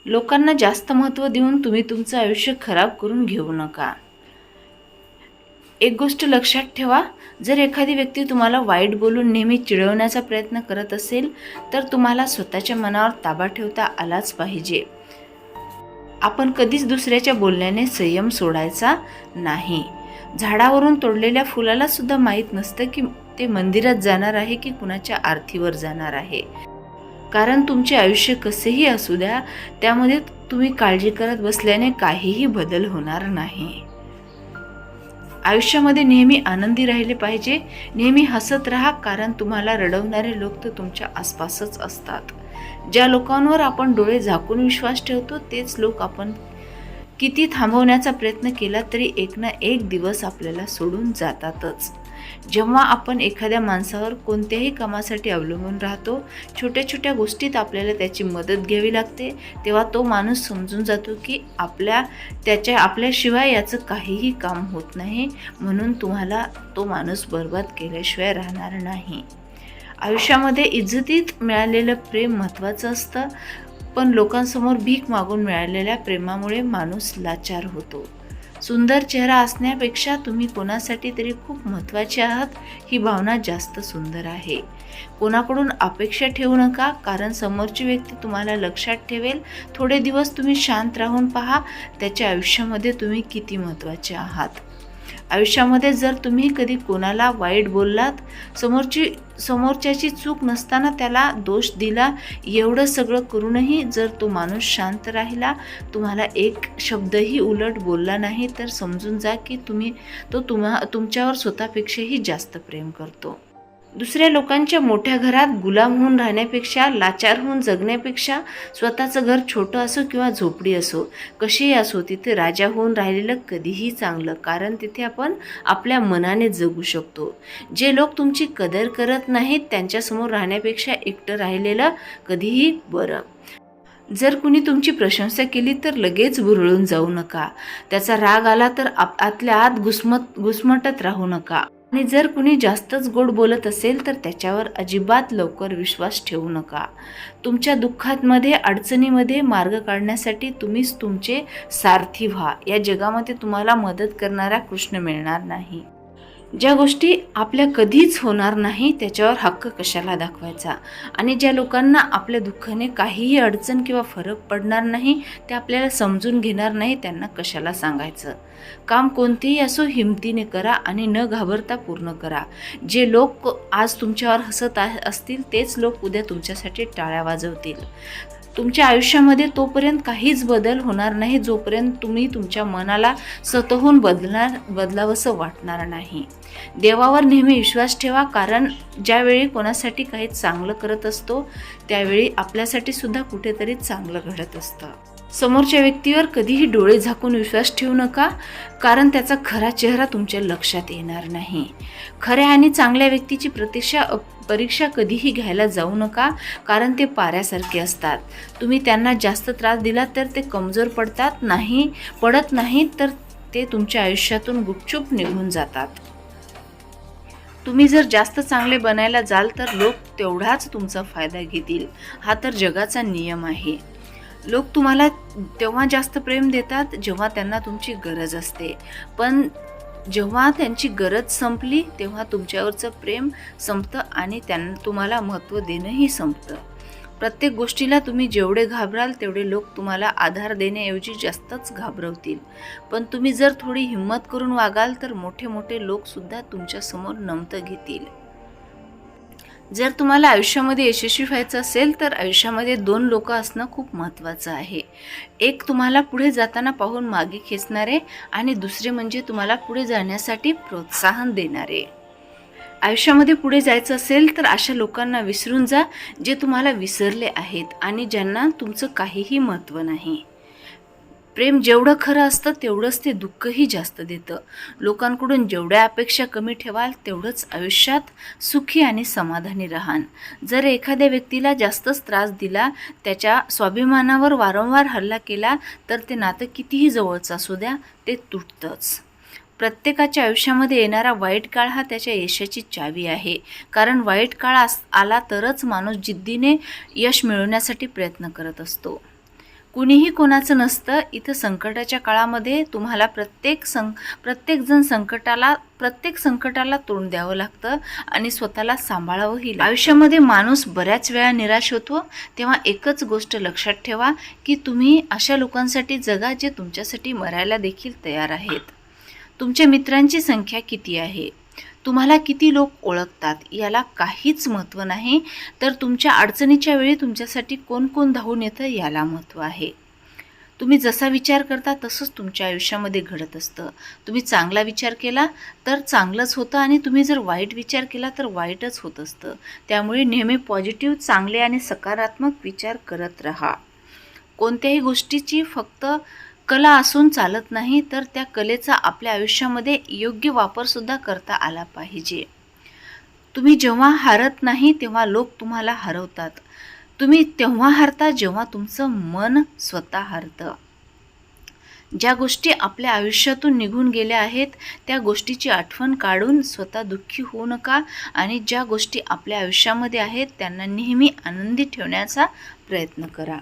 लोकांना जास्त महत्त्व देऊन तुम्ही तुमचं आयुष्य खराब करून घेऊ नका. एक गोष्ट लक्षात ठेवा, जर एखादी व्यक्ती तुम्हाला वाईट बोलून नेहमी चिडवण्याचा प्रयत्न करत असेल तर तुम्हाला स्वतःच्या मनावर ताबा ठेवता आलाच पाहिजे. आपण कधीच दुसऱ्याच्या बोलण्याने संयम सोडायचा नाही. झाडावरून तोडलेल्या फुलाला सुद्धा माहीत नसतं की ते मंदिरात जाणार आहे की कुणाच्या आरतीवर जाणार आहे. कारण तुमचे आयुष्य कसेही असू द्या, त्यामध्ये तुम्ही काळजी करत बसल्याने काहीही बदल होणार नाही. आयुष्यामध्ये नेहमी आनंदी राहिले पाहिजे. नेहमी हसत राहा, कारण तुम्हाला रडवणारे लोक तर तुमच्या आसपासच असतात. ज्या लोकांवर आपण डोळे झाकून विश्वास ठेवतो तेच लोक आपण किती थांबवण्याचा प्रयत्न केला तरी एक ना एक दिवस आपल्याला सोडून जातातच. जेव्हा आपण एखाद्या माणसावर कोणत्याही कामासाठी अवलंबून राहतो, छोट्या छोट्या गोष्टीत आपल्याला त्याची मदत घ्यावी लागते, तेव्हा तो माणूस समजून जातो की आपल्याशिवाय याचं काहीही काम होत नाही. म्हणून तुम्हाला तो माणूस बर्बाद केल्याशिवाय राहणार नाही. आयुष्यामध्ये इज्जतीत मिळालेलं प्रेम महत्त्वाचं असतं, पण लोकांसमोर भीक मागून मिळालेल्या प्रेमामुळे माणूस लाचार होतो. सुंदर चेहरा असण्यापेक्षा तुम्ही कोणासाठी तरी खूप महत्त्वाचे आहात ही भावना जास्त सुंदर आहे. कोणाकडून अपेक्षा ठेवू नका, कारण समोरची व्यक्ती तुम्हाला लक्षात ठेवेल. थोडे दिवस तुम्ही शांत राहून पहा, त्याच्या आयुष्यामध्ये तुम्ही किती महत्त्वाचे आहात. आयुष्यामध्ये जर तुम्ही कधी कोणाला वाईट बोललात, समोरच्याची चूक नसताना त्याला दोष दिला, एवढं सगळं करूनही जर तो माणूस शांत राहिला, तुम्हाला एक शब्दही उलट बोलला नाही, तर समजून जा की तुमच्यावर स्वतःपेक्षाही जास्त प्रेम करतो. दुसऱ्या लोकांच्या मोठ्या घरात गुलाम होऊन राहण्यापेक्षा, लाचार होऊन जगण्यापेक्षा स्वतःचं घर छोटं असो किंवा झोपडी असो, कशीही असो, तिथे राजा होऊन राहिलेलं कधीही चांगलं, कारण तिथे आपण आपल्या मनाने जगू शकतो. जे लोक तुमची कदर करत नाहीत त्यांच्यासमोर राहण्यापेक्षा एकटं राहिलेलं कधीही बरं. जर कुणी तुमची प्रशंसा केली तर लगेच भुरळून जाऊ नका. त्याचा राग आला तर आतल्या आत घुसमटत राहू नका. आणि जर कुणी जास्तच गोड बोलत असेल तर त्याच्यावर अजिबात लवकर विश्वास ठेवू नका. तुमच्या दुःखामध्ये, अडचणीमध्ये मार्ग काढण्यासाठी तुम्हीच तुमचे सारथी व्हा. या जगामध्ये तुम्हाला मदत करणारा कृष्ण मिळणार नाही. ज्या गोष्टी आपल्या कधीच होणार नाही त्याच्यावर हक्क कशाला दाखवायचा. आणि ज्या लोकांना आपल्या दुःखाने काहीही अडचण किंवा फरक पडणार नाही, ते आपल्याला समजून घेणार नाही, त्यांना कशाला सांगायचं. काम कोणतेही असो हिमतीने करा आणि न घाबरता पूर्ण करा. जे लोक आज तुमच्यावर हसत असतील तेच लोक उद्या तुमच्यासाठी टाळ्या वाजवतील. तुमच्या आयुष्यामध्ये तोपर्यंत काहीच बदल होणार नाही जोपर्यंत तुम्ही तुमच्या मनाला स्वतःहून बदलावंसं वाटणार नाही. देवावर नेहमी विश्वास ठेवा, कारण ज्यावेळी कोणासाठी काही चांगलं करत असतो त्यावेळी आपल्यासाठी सुद्धा कुठेतरी चांगलं घडत असतं. समोरच्या व्यक्तीवर कधीही डोळे झाकून विश्वास ठेवू नका, कारण त्याचा खरा चेहरा तुमच्या लक्षात येणार नाही. खऱ्या आणि चांगल्या व्यक्तीची परीक्षा कधीही घ्यायला जाऊ नका, कारण ते पाऱ्यासारखे असतात. तुम्ही त्यांना जास्त त्रास दिला तर ते कमजोर पडत नाहीत, तर ते तुमच्या आयुष्यातून गुपचूप निघून जातात. तुम्ही जर जास्त चांगले बनायला जाल तर लोक तेवढाच तुमचा फायदा घेतील. हा तर जगाचा नियम आहे. लोक तुम्हाला तेव्हा जास्त प्रेम देतात जेव्हा त्यांना तुमची गरज असते, पण जेव्हा त्यांची गरज संपली तेव्हा तुमच्यावरचं प्रेम संपतं आणि त्यांना तुम्हाला महत्त्व देणंही संपतं. प्रत्येक गोष्टीला तुम्ही जेवढे घाबराल तेवढे लोक तुम्हाला आधार देण्याऐवजी जास्तच घाबरवतील. पण तुम्ही जर थोडी हिंमत करून वागाल तर मोठे मोठे लोकसुद्धा तुमच्यासमोर नमतं घेतील. जर तुम्हाला आयुष्यामध्ये यशस्वी व्हायचं असेल तर आयुष्यामध्ये 2 लोक असणं खूप महत्त्वाचं आहे. एक तुम्हाला पुढे जाताना पाहून मागे खेचणारे आणि दुसरे म्हणजे तुम्हाला पुढे जाण्यासाठी प्रोत्साहन देणारे. आयुष्यामध्ये पुढे जायचं असेल तर अशा लोकांना विसरून जा जे तुम्हाला विसरले आहेत आणि ज्यांना तुमचं काहीही महत्त्व नाही. प्रेम जेवढं खरं असतं तेवढंच ते दुःखही जास्त देतं. लोकांकडून जेवढ्या अपेक्षा कमी ठेवाल तेवढंच आयुष्यात सुखी आणि समाधानी राहाल. जर एखाद्या व्यक्तीला जास्तच त्रास दिला, त्याच्या स्वाभिमानावर वारंवार हल्ला केला तर ते नातं कितीही जवळचं असू द्या, ते तुटतंच. प्रत्येकाच्या आयुष्यामध्ये येणारा वाईट काळ हा त्याच्या यशाची चावी आहे, कारण वाईट काळ आला तरच माणूस जिद्दीने यश मिळवण्यासाठी प्रयत्न करत असतो. कुणीही कोणाचं नसतं. इथं संकटाच्या काळामध्ये तुम्हाला प्रत्येकजण प्रत्येक संकटाला तोंड द्यावं लागतं आणि स्वतःला सांभाळावंही लागतं. आयुष्यामध्ये माणूस बऱ्याच वेळा निराश होतो, तेव्हा एकच गोष्ट लक्षात ठेवा की तुम्ही अशा लोकांसाठी जगा जे तुमच्यासाठी मरायला देखील तयार आहेत. तुमच्या मित्रांची संख्या किती आहे, तुम्हाला किती लोक ओळखतात याला काहीच महत्त्व नाही, तर तुमच्या अडचणीच्या वेळी तुमच्यासाठी कोण कोण धावून येतं याला महत्त्व आहे. तुम्ही जसा विचार करता तसंच तुमच्या आयुष्यामध्ये घडत असतं. तुम्ही चांगला विचार केला तर चांगलंच होतं आणि तुम्ही जर वाईट विचार केला तर वाईटच होत असतं. त्यामुळे नेहमी पॉझिटिव्ह, चांगले आणि सकारात्मक विचार करत राहा. कोणत्याही गोष्टीची फक्त कला असून चालत नाही, तर त्या कलेचा आपल्या आयुष्यामध्ये योग्य वापरसुद्धा करता आला पाहिजे. तुम्ही जेव्हा हारत नाही तेव्हा लोक तुम्हाला हरवतात. तुम्ही तेव्हा हारता जेव्हा तुमचं मन स्वतः हारतं. ज्या गोष्टी आपल्या आयुष्यातून निघून गेल्या आहेत त्या गोष्टीची आठवण काढून स्वतः दुःखी होऊ नका आणि ज्या गोष्टी आपल्या आयुष्यामध्ये आहेत त्यांना नेहमी आनंदी ठेवण्याचा प्रयत्न करा.